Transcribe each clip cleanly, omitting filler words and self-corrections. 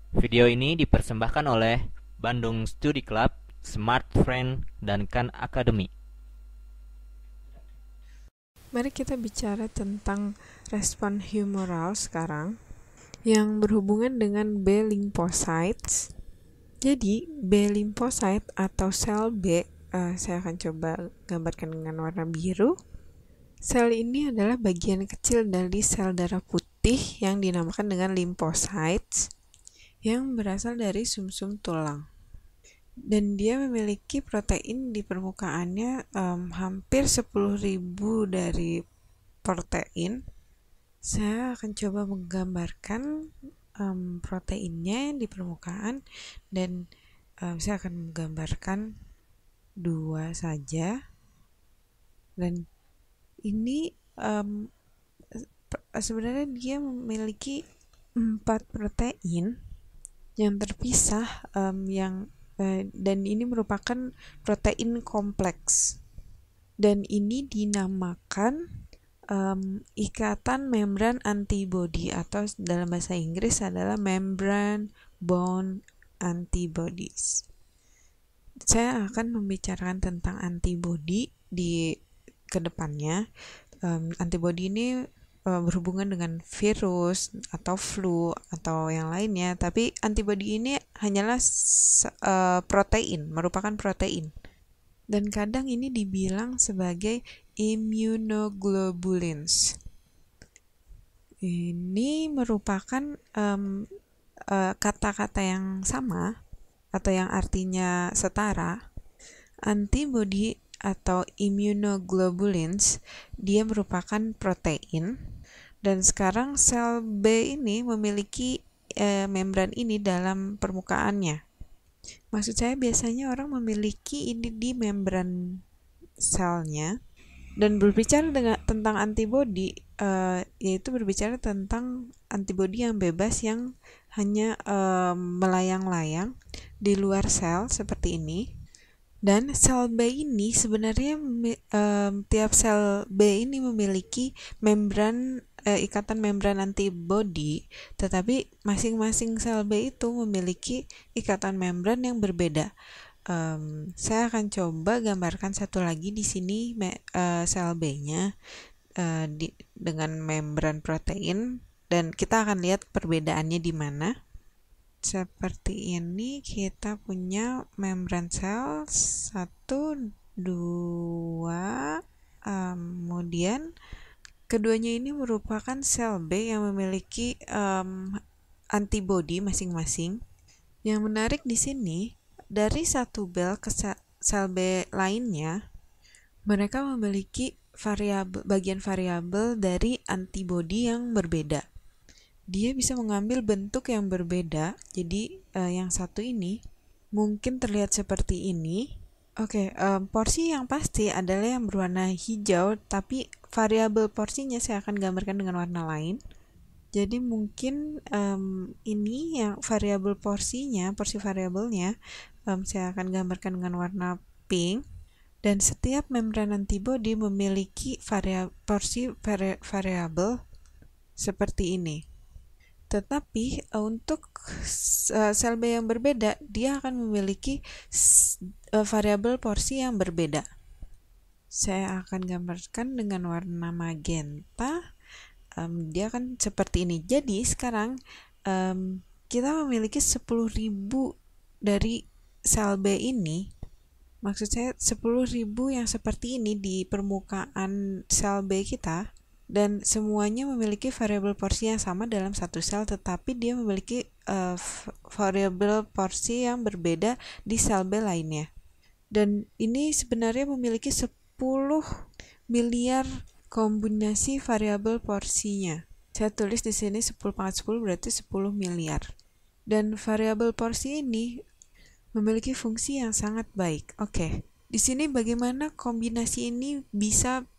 Video ini dipersembahkan oleh Bandung Studi Club, Smart Friend, dan Khan Academy. Mari kita bicara tentang respon humoral sekarang yang berhubungan dengan B lymphocytes. Jadi B lymphocyte atau sel B, saya akan coba gambarkan dengan warna biru. Sel ini adalah bagian kecil dari sel darah putih yang dinamakan dengan lymphocytes yang berasal dari sumsum tulang. Dan dia memiliki protein di permukaannya hampir 10.000 dari protein. Saya akan coba menggambarkan proteinnya di permukaan dan saya akan menggambarkan dua saja. Dan ini sebenarnya dia memiliki 4 protein yang terpisah dan ini merupakan protein kompleks. Dan ini dinamakan ikatan membran antibody atau dalam bahasa Inggris adalah membrane bound antibodies. Saya akan membicarakan tentang antibody di kedepannya. Antibody ini berhubungan dengan virus atau flu atau yang lainnya, tapi antibody ini hanyalah protein, merupakan protein. Dan kadang ini dibilang sebagai immunoglobulins. Ini merupakan kata-kata yang sama atau yang artinya setara. Antibody atau immunoglobulins, dia merupakan protein. Dan sekarang sel B ini memiliki membran ini dalam permukaannya. Maksud saya biasanya orang memiliki ini di membran selnya. Dan berbicara tentang antibody, yaitu berbicara tentang antibody yang bebas yang hanya melayang-layang di luar sel seperti ini. Dan sel B ini sebenarnya tiap sel B ini memiliki membran ikatan membran antibody, tetapi masing-masing sel B itu memiliki ikatan membran yang berbeda. Saya akan coba gambarkan satu lagi di sini sel B-nya dengan membran protein dan kita akan lihat perbedaannya di mana. Seperti ini kita punya membran sel 1, 2, kemudian keduanya ini merupakan sel B yang memiliki antibody masing-masing. Yang menarik di sini, dari satu ke sel B lainnya, mereka memiliki bagian variabel dari antibody yang berbeda. Dia bisa mengambil bentuk yang berbeda. Jadi yang satu ini mungkin terlihat seperti ini. Oke, porsi yang pasti adalah yang berwarna hijau, tapi variabel porsinya saya akan gambarkan dengan warna lain. Jadi mungkin ini yang variabel porsinya, porsi variabelnya saya akan gambarkan dengan warna pink. Dan setiap membran antibody memiliki porsi variabel seperti ini. Tetapi untuk sel B yang berbeda, dia akan memiliki variabel porsi yang berbeda. Saya akan gambarkan dengan warna magenta. Dia akan seperti ini. Jadi sekarang kita memiliki 10.000 dari sel B ini. Maksud saya 10.000 yang seperti ini di permukaan sel B kita. Dan semuanya memiliki variabel porsi yang sama dalam satu sel, tetapi dia memiliki variabel porsi yang berbeda di sel B lainnya. Dan ini sebenarnya memiliki 10 miliar kombinasi variabel porsinya. Saya tulis di sini 10 pangkat 10 berarti 10 miliar. Dan variabel porsi ini memiliki fungsi yang sangat baik. Oke, di sini bagaimana kombinasi ini bisa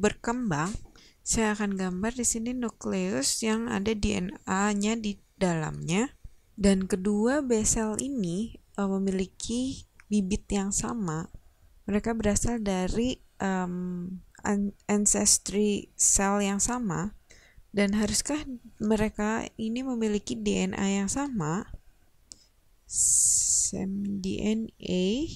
berkembang? Saya akan gambar di sini nukleus yang ada DNA-nya di dalamnya. Dan kedua B sel ini memiliki bibit yang sama. Mereka berasal dari ancestry cell yang sama. Dan haruskah mereka ini memiliki DNA yang sama? DNA,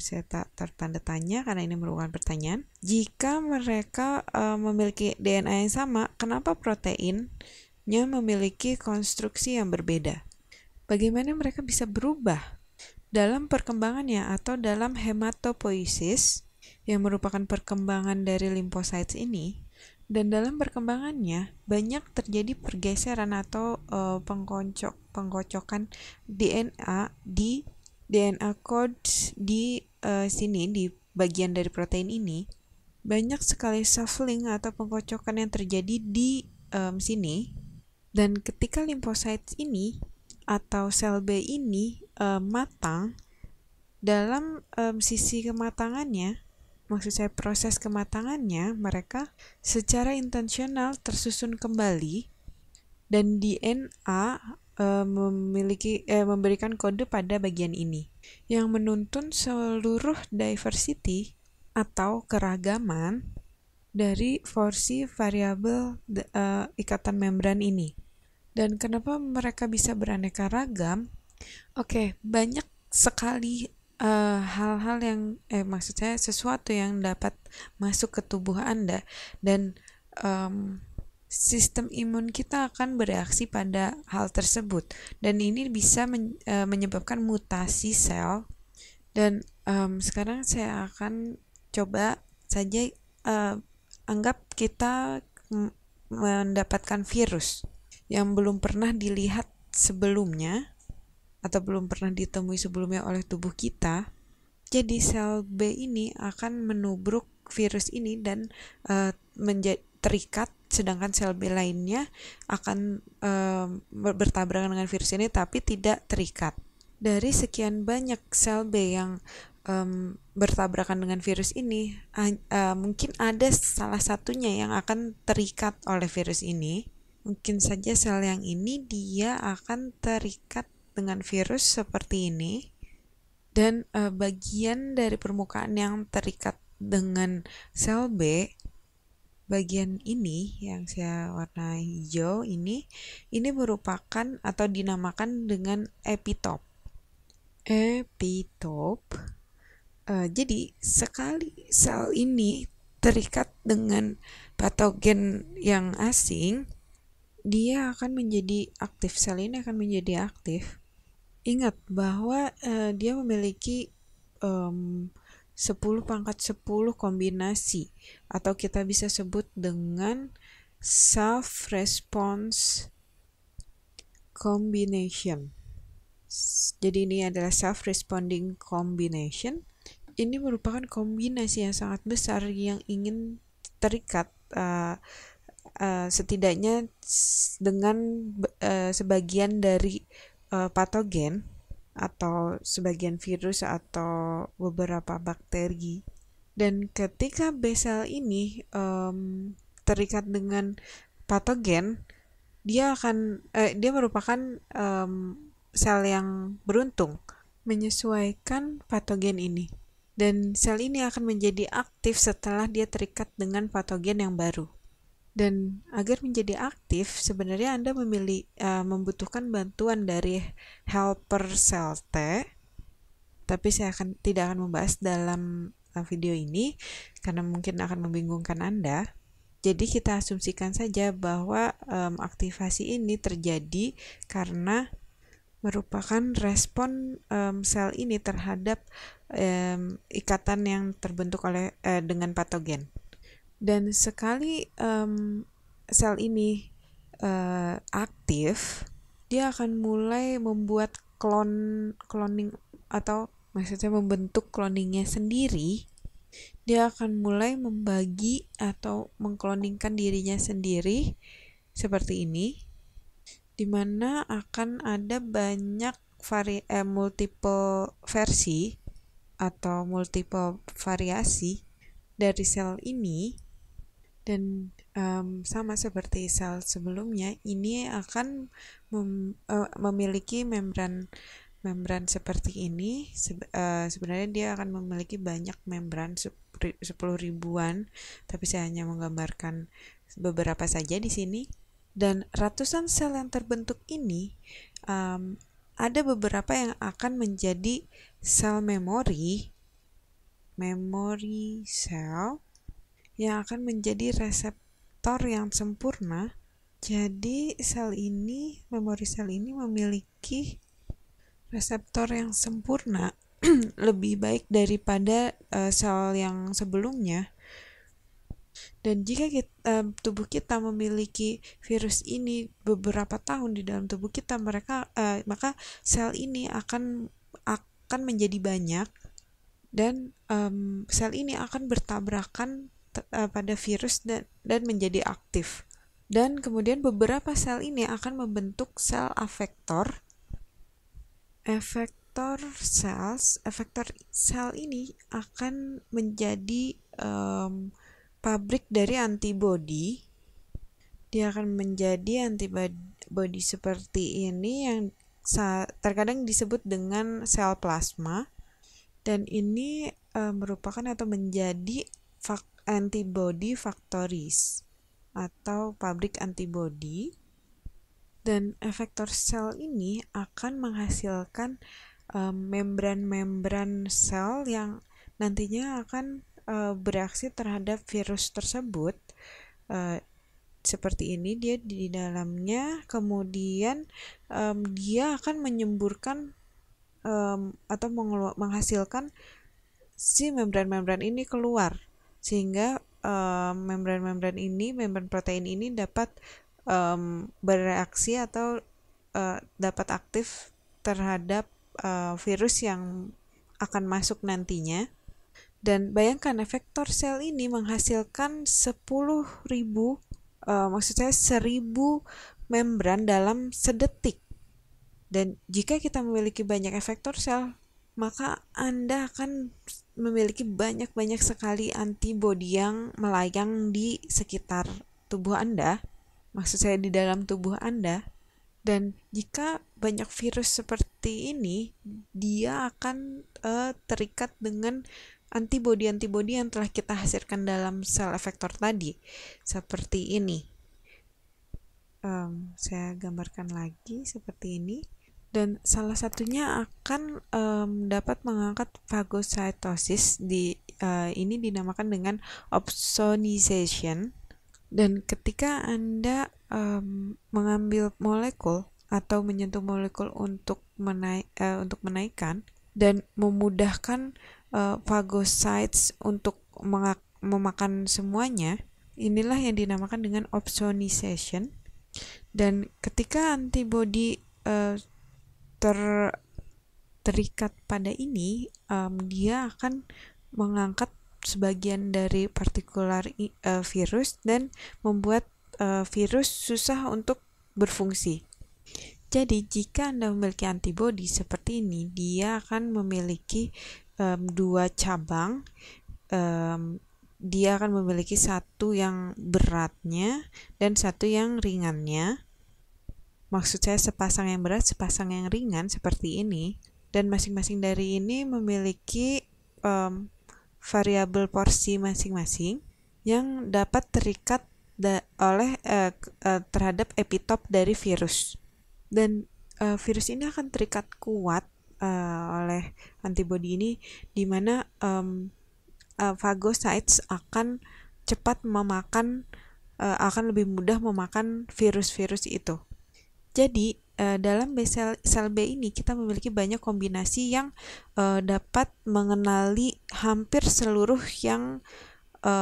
saya tak tertanda tanya karena ini merupakan pertanyaan. Jika mereka memiliki DNA yang sama, kenapa proteinnya memiliki konstruksi yang berbeda? Bagaimana mereka bisa berubah dalam perkembangannya atau dalam hematopoiesis yang merupakan perkembangan dari limfosites ini? Dan dalam perkembangannya banyak terjadi pergeseran atau pengkocokan DNA di DNA codes di sini di bagian dari protein ini. Banyak sekali shuffling atau pengkocokan yang terjadi di sini. Dan ketika limfosites ini atau sel B ini matang, dalam sisi kematangannya, maksud saya proses kematangannya, mereka secara intensional tersusun kembali dan DNA memberikan kode pada bagian ini yang menuntun seluruh diversity atau keragaman dari porsi variabel ikatan membran ini. Dan kenapa mereka bisa beraneka ragam? Oke, banyak sekali hal-hal yang maksud saya sesuatu yang dapat masuk ke tubuh Anda dan sistem imun kita akan bereaksi pada hal tersebut dan ini bisa menyebabkan mutasi sel. Dan sekarang saya akan coba saja anggap kita mendapatkan virus yang belum pernah dilihat sebelumnya atau belum pernah ditemui sebelumnya oleh tubuh kita. Jadi sel B ini akan menubruk virus ini dan terikat, sedangkan sel B lainnya akan bertabrakan dengan virus ini tapi tidak terikat. Dari sekian banyak sel B yang bertabrakan dengan virus ini, mungkin ada salah satunya yang akan terikat oleh virus ini. Mungkin saja sel yang ini dia akan terikat dengan virus seperti ini, dan bagian dari permukaan yang terikat dengan sel B, bagian ini yang saya warna hijau ini merupakan atau dinamakan dengan epitop. Jadi sekali sel ini terikat dengan patogen yang asing, dia akan menjadi aktif, sel ini akan menjadi aktif. Ingat bahwa dia memiliki 10 pangkat 10 kombinasi atau kita bisa sebut dengan self response combination. Jadi ini adalah self responding combination. Ini merupakan kombinasi yang sangat besar yang ingin terikat setidaknya dengan sebagian dari patogen atau sebagian virus atau beberapa bakteri. Dan ketika B sel ini terikat dengan patogen, dia merupakan sel yang beruntung menyesuaikan patogen ini. Dan sel ini akan menjadi aktif setelah dia terikat dengan patogen yang baru. Dan agar menjadi aktif, sebenarnya Anda membutuhkan bantuan dari helper sel T, tapi saya tidak akan membahas dalam video ini karena mungkin akan membingungkan Anda. Jadi kita asumsikan saja bahwa aktivasi ini terjadi karena merupakan respon sel ini terhadap ikatan yang terbentuk dengan patogen. Dan sekali sel ini aktif, dia akan mulai membuat cloning atau maksudnya membentuk cloningnya sendiri. Dia akan mulai membagi atau mengkloningkan dirinya sendiri seperti ini, di mana akan ada banyak multiple versi atau multiple variasi dari sel ini. Dan sama seperti sel sebelumnya, ini akan memiliki membran seperti ini. Sebenarnya dia akan memiliki banyak membran 10 ribuan, tapi saya hanya menggambarkan beberapa saja di sini. Dan ratusan sel yang terbentuk ini ada beberapa yang akan menjadi sel memori sel yang akan menjadi reseptor yang sempurna. Jadi memori sel ini memiliki reseptor yang sempurna lebih baik daripada sel yang sebelumnya. Dan jika tubuh kita memiliki virus ini beberapa tahun di dalam tubuh kita, maka sel ini akan menjadi banyak, dan sel ini akan bertabrakan pada virus dan menjadi aktif. Dan kemudian beberapa sel ini akan membentuk sel efektor. Efektor sel ini akan menjadi pabrik dari antibodi. Dia akan menjadi antibodi seperti ini yang terkadang disebut dengan sel plasma, dan ini merupakan atau menjadi antibody factories atau pabrik antibodi. Dan efektor sel ini akan menghasilkan membran-membran sel yang nantinya akan bereaksi terhadap virus tersebut. Seperti ini dia di dalamnya, kemudian dia akan menyemburkan atau menghasilkan si membran-membran ini keluar, sehingga membran protein ini dapat bereaksi atau dapat aktif terhadap virus yang akan masuk nantinya. Dan bayangkan efektor sel ini menghasilkan 10.000 membran dalam sedetik. Dan jika kita memiliki banyak efektor sel, maka Anda akan memiliki banyak sekali antibodi yang melayang di sekitar tubuh Anda, maksud saya di dalam tubuh Anda. Dan jika banyak virus seperti ini, dia akan terikat dengan antibodi yang telah kita hasilkan dalam sel efektor tadi, seperti ini. Saya gambarkan lagi seperti ini. Dan salah satunya akan dapat mengangkat fagositosis. Ini dinamakan dengan opsonization. Dan ketika Anda mengambil molekul atau menyentuh molekul untuk menaikkan dan memudahkan phagocytes untuk memakan semuanya, inilah yang dinamakan dengan opsonization. Dan ketika antibodi terikat pada ini, dia akan mengangkat sebagian dari partikular virus dan membuat virus susah untuk berfungsi. Jadi jika Anda memiliki antibodi seperti ini, dia akan memiliki dua cabang. Dia akan memiliki satu yang beratnya dan satu yang ringannya. Maksud saya sepasang yang berat, sepasang yang ringan seperti ini. Dan masing-masing dari ini memiliki variabel porsi masing-masing yang dapat terikat terhadap epitop dari virus. Dan virus ini akan terikat kuat oleh antibodi ini, di mana phagocytes akan cepat akan lebih mudah memakan virus-virus itu. Jadi dalam sel B ini kita memiliki banyak kombinasi yang dapat mengenali hampir seluruh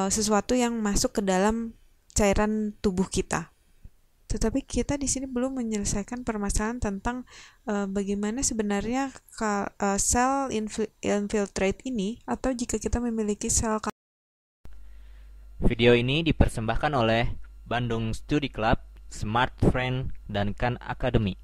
sesuatu yang masuk ke dalam cairan tubuh kita. Tetapi kita di sini belum menyelesaikan permasalahan tentang bagaimana sebenarnya sel infiltrate ini, atau jika kita memiliki sel. Video ini dipersembahkan oleh Bandung Studi Club, Smart Friend, dan Khan Academy.